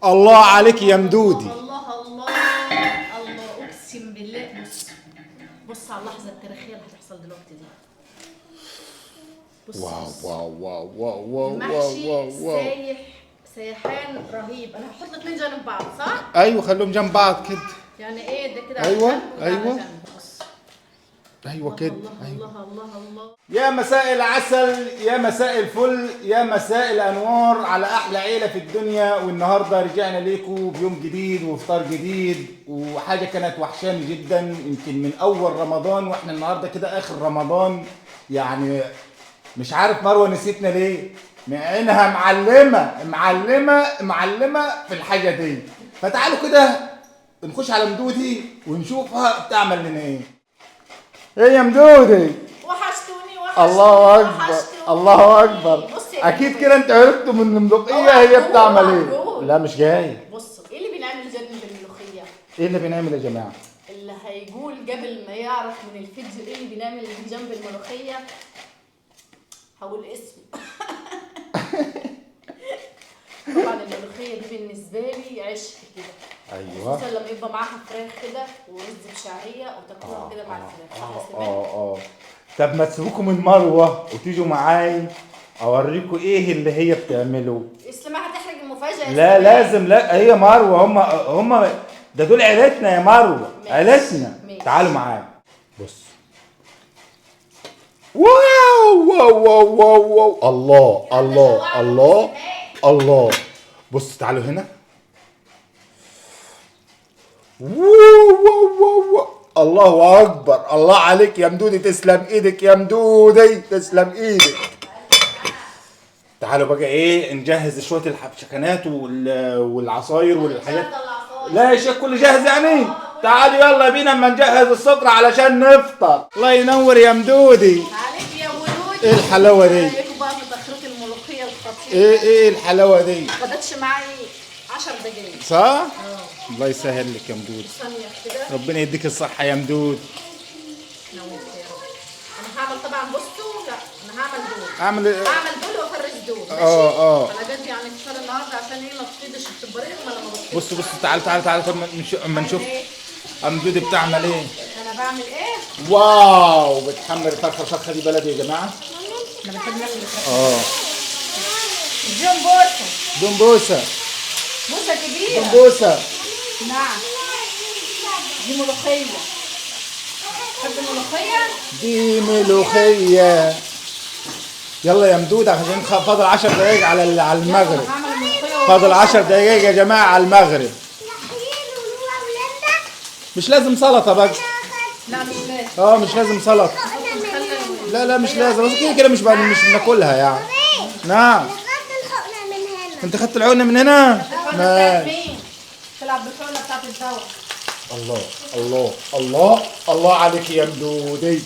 الله عليك يا مدودي. الله الله الله، اقسم بالله. بص على اللحظه التاريخيه اللي هتحصل دلوقتي دي. بص واو بص. واو واو واو واو المحشي واو واو. سايح سيحان رهيب. انا هحط الاثنين جنب بعض صح؟ ايوه خليهم جنب بعض كده. يعني ايه ده كده؟ أيوة، على جنب وده أيوة. على جنب. بص. ايوه كده. الله ايوه. الله الله الله. يا مساء العسل، يا مساء الفل، يا مساء الانوار على احلى عيله في الدنيا. والنهارده رجعنا ليكم بيوم جديد وفطار جديد وحاجه كانت وحشاني جدا يمكن من اول رمضان، واحنا النهارده كده اخر رمضان. يعني مش عارف مروه نسيتنا ليه، مع انها معلمه في الحاجه دي. فتعالوا كده نخش على مدودي ونشوفها بتعمل لنا ايه. ايه يا مدودي؟ وحشتوني الله اكبر وحشتوني. الله اكبر. بص يا اكيد جماعة. كده انت عرفتوا من الملوخيه هي بتعمل ايه. لا مش جاي. بص ايه اللي بنعمل جنب الملوخيه؟ ايه اللي بنعمل يا جماعه؟ اللي هيقول قبل ما يعرف من الفيديو ايه اللي بنعمل جنب الملوخيه هقول اسمه. طبعا الملوخيه دي بالنسبه لي عشق كده. ايوه. خصوصا لما يبقى معاها فراخ كده ورز بشعريه وتاكلوها كده مع الفراخ. طب ما تسيبوكم من مروه وتيجوا معاي اوريكم ايه اللي هي بتعمله. اسلام هتحرج المفاجاه. لا لازم، لا هي مروه، هم ده دول عيلتنا يا مروه، ماشي. عيلتنا. ماشي. تعالوا معايا. بص. واو واو واو واو واو. الله الله الله الله. بص تعالوا هنا. واو واو واو واو. الله اكبر. الله عليك يا مدودي، تسلم ايدك يا مدودي، تسلم ايدك. تعالوا بقى ايه نجهز شويه الحبشكنات والعصاير والحاجات. لا يا شيخ كله جاهز يعني. تعالوا يلا بينا اما نجهز السفره علشان نفطر. الله ينور يا مدودي. عليك يا ولود. ايه الحلاوه دي؟ عليكم بقى في تخريط الملوخيه الخطير. ايه الحلاوه دي؟ ما خدتش معي 10 دقايق. صح؟ الله يسهل لك يا مدود. ثانيه كده. ربنا يديك الصحه يا مدود. نويت يا رب. انا هعمل طبعا بصوا، لا انا هعمل دول. اعمل هعمل دول وافرز دول. ماشي. انا جد يعني فطار النهارده عشان ايه ما تفيدش بتبقى رخمه لما بتفيد. بص تعال اما نشوف مدودي بتعمل ايه. انا بعمل ايه؟ واو بتحمر الفرخه دي بلدي يا جماعه. انا بحب ناكل الفراخ. اديهم بوسه. دمبوسه. بوسه كبيره. دمبوسه. نعم. دي ملوخيه. تحب الملوخيه؟ دي ملوخيه. يلا يا مدود عشان فاضل 10 دقايق على المغرب. هعمل الملوخيه. فاضل 10 دقايق يا جماعه على المغرب. مش لازم سلطه بقى. لا مش لازم. مش لازم سلطه. لا مش لازم، بس كده مش بناكلها يعني. نعم. انت خدت الحقنه من هنا؟ ماشي. تلعب بالحقنه بتاعت الدواء. الله الله الله الله عليك يا مدودي.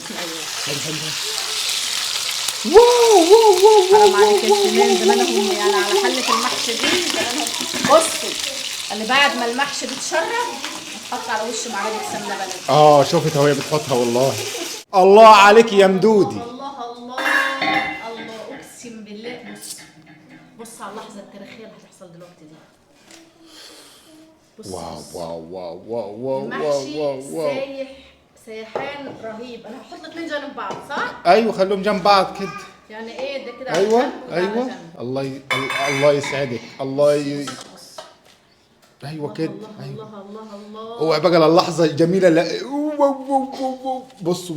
واو حرام عليك يا سليم، زمانهم يعني على حله المحشي دي زمانهم. بصوا اللي بعد ما المحشي بيتشرب تحط على وشه معلقه سمنه بلدي. شوفت اهو هي بتحطها والله. الله عليك يا مدودي. الله الله الله، اقسم بالله. بص على اللحظه التاريخيه اللي هتحصل دلوقتي دي. بص واو واو واو واو واو المحشي واو واو. سيحان رهيب. انا هحط الاثنين جنب بعض صح؟ ايوه خليهم جنب بعض كده. يعني ايه ده كده؟ على ايوه جنب وده على ايوه. جنب. الله يسعدك. بص. ايوه كده. الله ايوه. الله الله الله. اوعى بقى للحظه الجميله. لا بصوا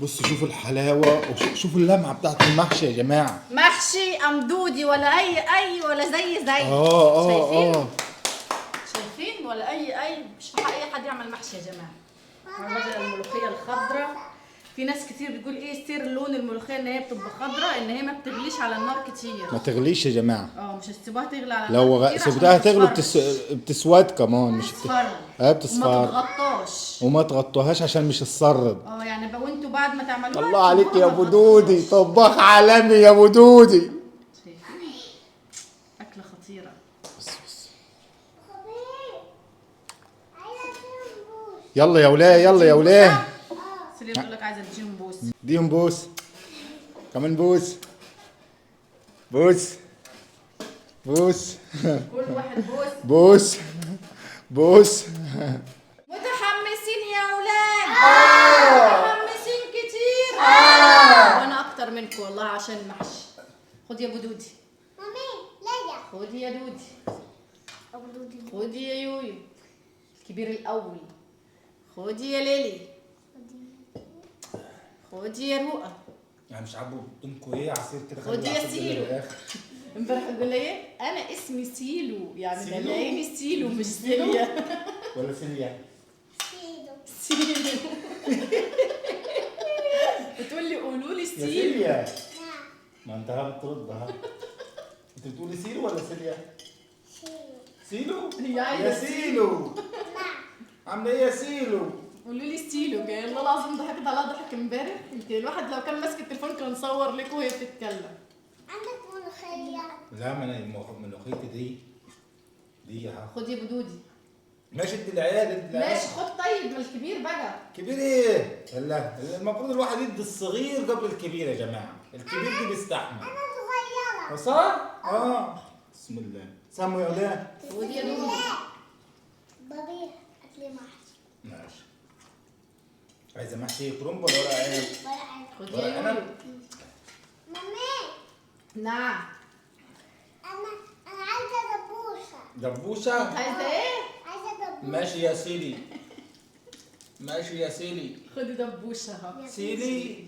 بصوا شوفوا الحلاوه وشوفوا اللمعه بتاعت المحشي يا جماعه. محشي امدودي ولا اي ولا زي اه شايفين ولا اي مش حق اي حد يعمل محشي يا جماعه. الراجل الملوخيه الخضراء، في ناس كتير بتقول ايه سر لون الملوخيه ان هي بتبقى خضراء، ان هي ما بتغليش على النار كتير. ما تغليش يا جماعه. مش هتسيبوها تغلي على لو النار كتير. سبتها تغلي بتسود كمان. مش بتصفر وما تتغطاش وما تغطوهاش عشان مش تصرد. يعني بقى وانتوا بعد ما تعملوها. الله عليك يا ابو دودي، طباخ عالمي يا ابو دودي. اكله خطيره. بص يلا يا ولاه يلا يا ولاه. سليم بيقول لك عايزه تديهم بوس. اديهم بوس كمان. بوس بوس كل واحد بوس. بوس بوس. متحمسين يا اولاد؟ متحمسين كتير. وانا اكتر منكم والله عشان المحشي. خد يا ابو دودي. مامي ليا. خد يا دودي. ابو دودي. خد يا يويو الكبير الاول. خد يا ليلي. خد يا رؤى. يعني مش عاجبه قدامكم ايه عصير كده؟ خد يا سيلو. امبارح قال لي ايه؟ انا اسمي سيلو، يعني سيلو؟ بلاقيني سيلو مش سيليا. ولا سيليا؟ سيدو. سيلو. بتقول لي قولوا لي يا سيلو. سيليا. نعم. ما انت بترد ها. انت بتقولي سيلو ولا سيليا؟ سيدو. سيلو؟ هي عايزة يا سيلو. نعم. عامله ايه يا سيلو؟ قولوا لي ستيلو. جاي والله العظيم ضحكت عليها ضحك امبارح. يمكن الواحد لو كان ماسك التليفون كان صور لكم وهي بتتكلم. عندك ملوخية. لا ما انا ملوخيتي دي ها. خد يا ابو دودي. ماشي ادي العيال ادي العيال. ماشي خد طيب، ما الكبير بقى. كبير ايه؟ لا المفروض الواحد يدي الصغير قبل الكبير يا جماعه، الكبير دي بيستحمل. أنا صغيرة. صح؟ بسم الله. سموا يا اولاد. خد يا دودي. بابي أكلي محشي. ماشي. عايزه محشي كرنب ولا ورق عنب؟ ولا عارف. خد ورق يا عنب؟ يويو. مامي نعم. أنا عايزة دبوسة. دبوسه؟ عايزه ايه؟ عايزة دبوسة. ماشي يا سيدي. ماشي يا سيدي. خدي دبوشه اهو. سيدي.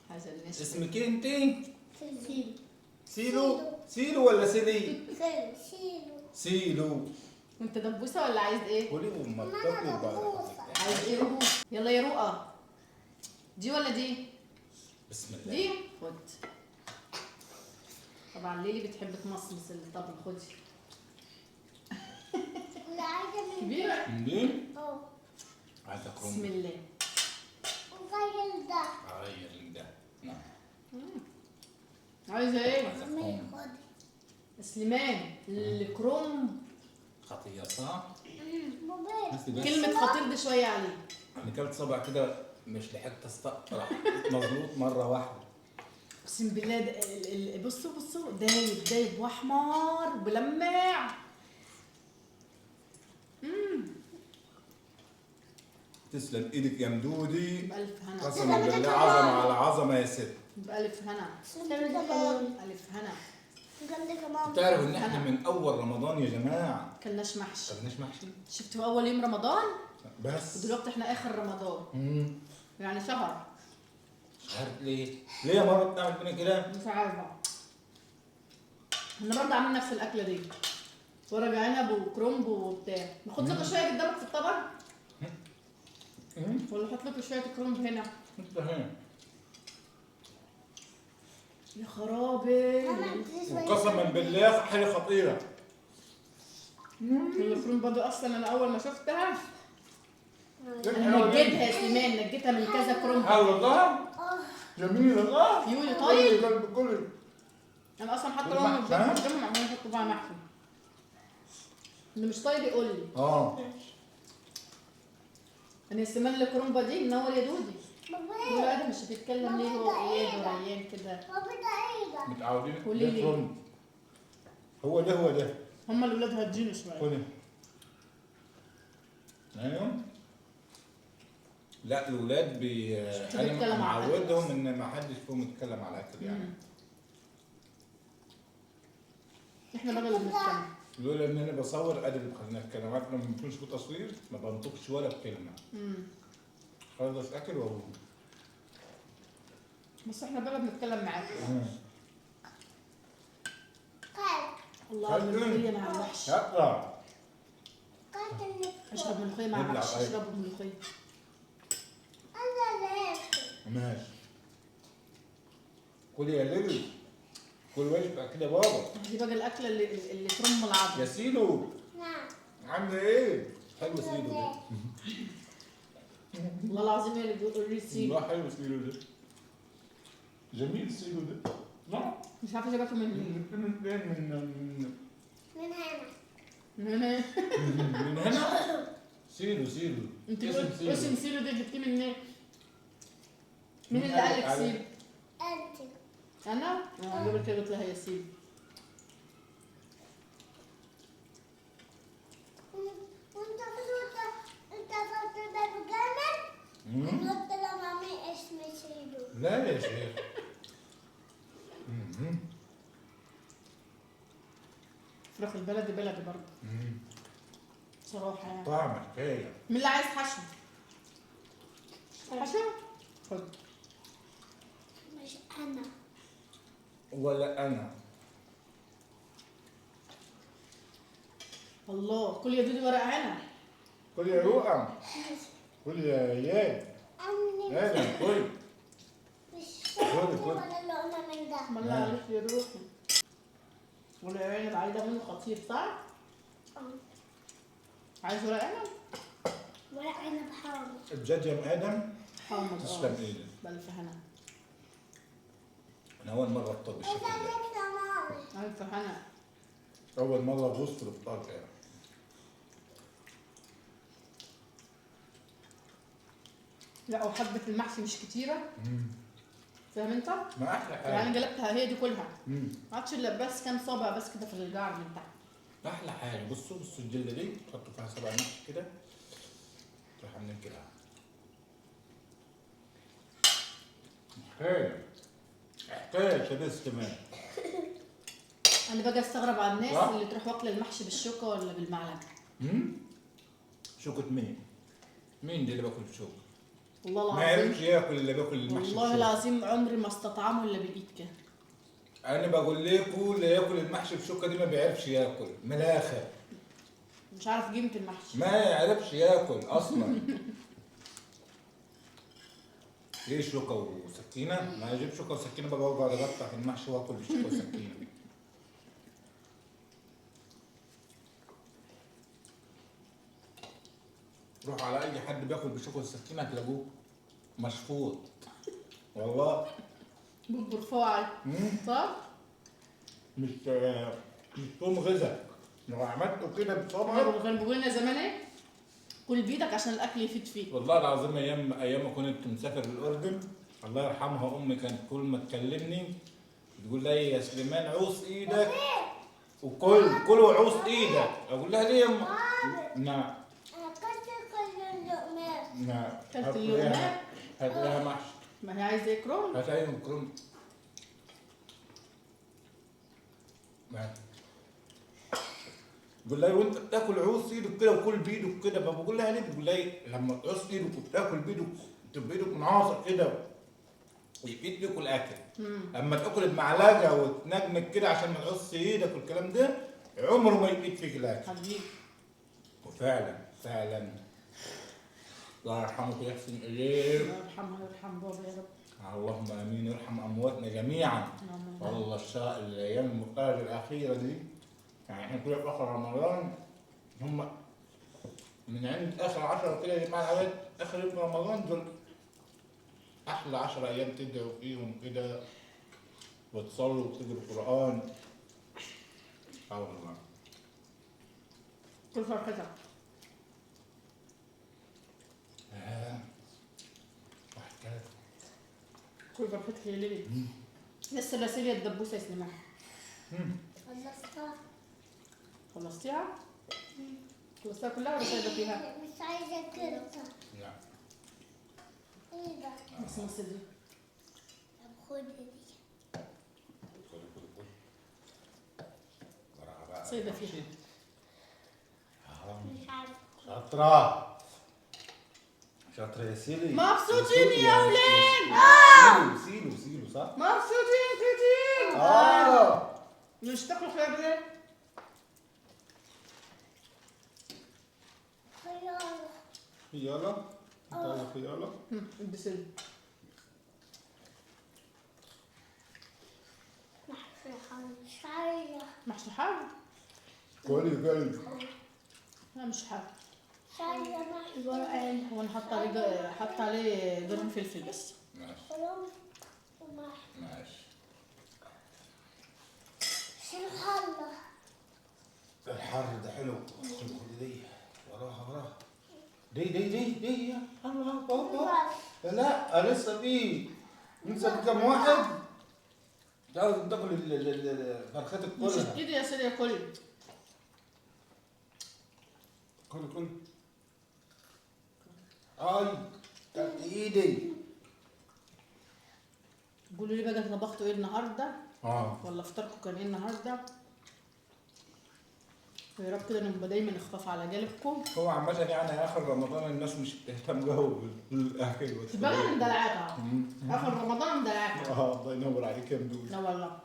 حاجه الناس. اسمك ايه انت؟ سيدو. سيلو؟ سيلو ولا سيدي؟ سيدو. سيلو. وانت دبوسه ولا عايز ايه؟ قولي وما ماما تاكلي وبعد. دبوسة. عايز ايه رؤى؟ يلا يا رؤى. دي ولا دي؟ بسم الله. دي خد. طبعا ليلي بتحب تمصمص الطبل. خدي. لا عايزة من كبيره. منين؟ أهو. عايزه بسم كرنب. الله. وغير ده. غير ده. نعم. عايزه ايه؟ عايزه مامي كرنب. خدي. سليمان الكروم. خطيه صح؟ بابي. بس بس. كلمة خطير دي شوية عليه. انا كلت صبع كده مش لحقت استقطع مظبوط مره واحده. اقسم بالله بصوا دايب دايب واحمر بلمع. تسلم ايدك يا مدودي. بألف هنا. قسما بالله عظمه على عظمه يا ست. بألف هنا. كمان. ألف هنا. جنبي كمان. تعرف ان احنا من اول رمضان يا جماعه كلناش محشي. خدناش محشي شفتوا أول يوم رمضان بس. ودلوقتي احنا آخر رمضان. يعني شهر. مش عارف ليه يا مره بتعمل فينا كده. مش عارفة. احنا برضه عاملين نفس الأكلة دي. ورق عنب وكرنب وبتاع. ناخد لكم شوية قدامك في الطبق ولا احط لكم شوية كرنب هنا؟ انت هنا. يا خرابي. وقسما بالله حاجه خطيره. الكرنب برضه اصلا انا اول ما شفتها انا انا نجيتها يا سليمان، نجيتها من كذا كرنب. والله جميل الله. يولي طيب. قلب كله. انا اصلا حتى لو بالمحشي، مش ها؟ قدامهم عمالين يحطوا بقى محشي. اللي مش طيب يقول لي. انا سليمان الكرنبه دي منور يا دودي. بابي. هو ادم مش هتتكلم ليه؟ هو اياد وريان كده. بابي ده ايه ده؟ متعودين. قولي لي. ده كرنب. هو ده هم الاولاد هتجينوا شويه. خدي. ايوه. لا الاولاد بتتكلم انا على الأكل معودهم أصلاً. ان ما حدش فيهم يتكلم على الاكل يعني. احنا بقى اللي بنتكلم. لولا ان انا بصور ادي اللي بخليني اتكلم. عارف لما بيكونش في تصوير ما بنطقش ولا بكلمه. خلص اكل واقول. بس احنا بقى بنتكلم معاكم. قال. الله الملوخيه مع المحشي. يلا. قال انك. اشرب ملوخيه مع نبلع محشي. طيب. اشربوا ملوخيه. انا ليه؟ ماشي. كلي يا ليلي. كل وجبه كده بابا. دي بقى الاكله اللي ترم العظم. يا سيلو نعم. عامله ايه؟ حلو سيلو ده. والله العظيم هي اللي بيقولوا لي سيب. والله حلو سيلو ده. جميل سيلو ده. نعم. مش عارفه جابته منين. من من هنا. من هنا. من هنا. سيلو انت اسم قلت اسم سيلو ده جبتيه منين؟ مين اللي قال لك سيب؟ انت. انا؟ قبل كده قلت لها يا سيب. فراخ البلدي بلدي برضه بصراحه يعني. طعم حكايه. مين اللي عايز حشو؟ حشو؟ خد. مش أنا. ولا انا. الله، كل يا دودي ورق عنب. كل يا رؤى. كل يا اياد. أني اياد كل. مش كل. ولا لقمة من ده. ما الله عليك يا روحي. ورق عنب عايزه منه خطير صح؟ عايز ورق عنب؟ ورق عنب حامض. بجد يا ام ادم. حامض. تسلم ايدك. بألف هنا. انا اول مره افطر بالشكل ده. ألف هنا. اول مره ابص في الافطار كده. لا وحبة المحشي مش كتيرة. فاهم انت؟ ما احلى حاجه. يعني قلبتها هي دي كلها. ما عادش الا بس كام صابع بس كده في الجعر من تحت. احلى حاجه. بصوا الجلده دي تحطوا فيها 7 محشي كده. تروح عاملين كده. حكايه. حكايه شبس كمان. انا باجي استغرب على الناس صح؟ اللي تروح واكله المحشي بالشوكه ولا بالمعلقه. شوكة مين؟ مين دي اللي باكل بشوكة؟ والله ما العظيم. يعرفش ياكل اللي باكل المحشي والله بشوكة. العظيم عمري ما استطعمه الا بالايد كده. انا بقول لكم اللي ياكل المحشي بشوكة دي ما بيعرفش ياكل من الاخر. مش عارف قيمه المحشي. ما يعرفش ياكل اصلا. ليه شوكة وسكينة؟ ما اجيب شوكة وسكينة بقى اقعد اقطع في المحشي واكل بشوكة وسكينة. روح على اي حد بياكل بشوكة وسكينة هتلاقوه مشفوط. والله. بكبر فاعل. صح؟ مش توم غذا. لو عملته كده بصبعك. كانوا بيقولوا لنا زمان ايه؟ كل بايدك عشان الاكل يفيد فيك. والله العظيم ايام ما كنت مسافر الاردن الله يرحمها امي كانت كل ما تكلمني تقول لي يا سليمان عوص ايدك كل وعوص ايدك. اقول لها ليه يا امي؟ نعم. أنا كنت كل اللقمات. نعم. كلت اللقمات؟ هات لها محشي. ما هي عايزه كروم. هات لها كروم. بقول لها وانت بتاكل عوص ايدك كده وكل بايدك كده. فبقول لها ليه؟ بتقول لي لما تعوص ايدك وبتاكل بايدك تبقى ايدك منعصر كده يفيد لك الاكل. اما تاكل بمعلقه وتنجنج كده عشان ما تعص ايدك والكلام ده عمره ما يفيد فيك الاكل. حبيبي. وفعلا فعلا الله يرحمك ويحسن اليك. الله يرحمها ويرحم بابا يا رب. اللهم امين. يرحم امواتنا جميعا. والله الايام المفترجه الاخيره دي يعني احنا كنا في اخر رمضان هم من عند اخر 10 كده يا جماعه الحبايب اخر يوم رمضان دول احلى 10 ايام تدعوا فيهم كده وتصلوا وتقروا القران. والله. كل فرحتك. وحكايه. كل فرحتك يا ليلي. لسه لاسيليا الدبوسه يا سليمان. خلصتها. خلصتيها؟ خلصتيها كلها ولا سايبه فيها؟ مش عايزة كده. لا. ايه ده؟ بس نص دي. طب خد دي. سايبه فيها. مش عارفة. شاطرة. شاطرة يا سيدي. مبسوطين يا ولاد. سيلو صح؟ مبسوطين كتير. مش تاكلوا خيار ليه؟ خيارة. خيالة؟ انت عايزة خيالة؟ البسل. محشي حار. مش عايزة. محشي حار؟ كولي. لا مش حار. مش عايزة محشي. هو انا حاطه عليه قرن فلفل بس. ماشي. خلاص. ومحشي. ماشي. شيل حلة. الحر ده حلو. خد دي وراها. دي يا الله بابا. لا لسه في كم واحد لازم تاكل فرختك مش كلها. ايدي يا سيدي كل. كل اي كانت ايدي. قولوا لي بقى طبختوا ايه النهارده؟ ولا فطاركم كان ايه النهارده؟ يا رب كده نبقى دايما خفاف على جانبكم. هو عامة يعني اخر رمضان الناس مش بتهتم جو بالاكل تبقى مدلعاكها اخر رمضان مدلعاكها. الله ينور عليك يا مدود. لا والله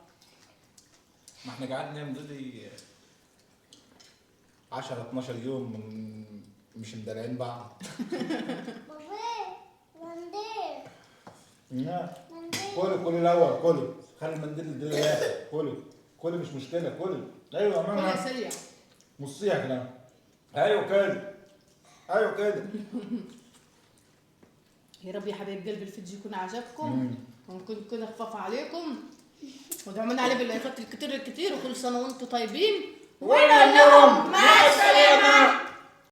ما احنا قعدنا يا مدودي 10 12 يوم مش مدلعين بعض. بابا منديل لا. منديل كلي الاول كلي، خلي المنديل للاخر. كلي مش مشكله كلي. ايوه يا كلها ماما سريع. نصيها كده. ايوه كده ايوه كده. يا رب يا حبايب قلبي الفيديو يكون عجبكم ونكون كده خفاف عليكم ودعمونا عليه باللايكات الكتير وكل سنه وانتم طيبين وإلى اليوم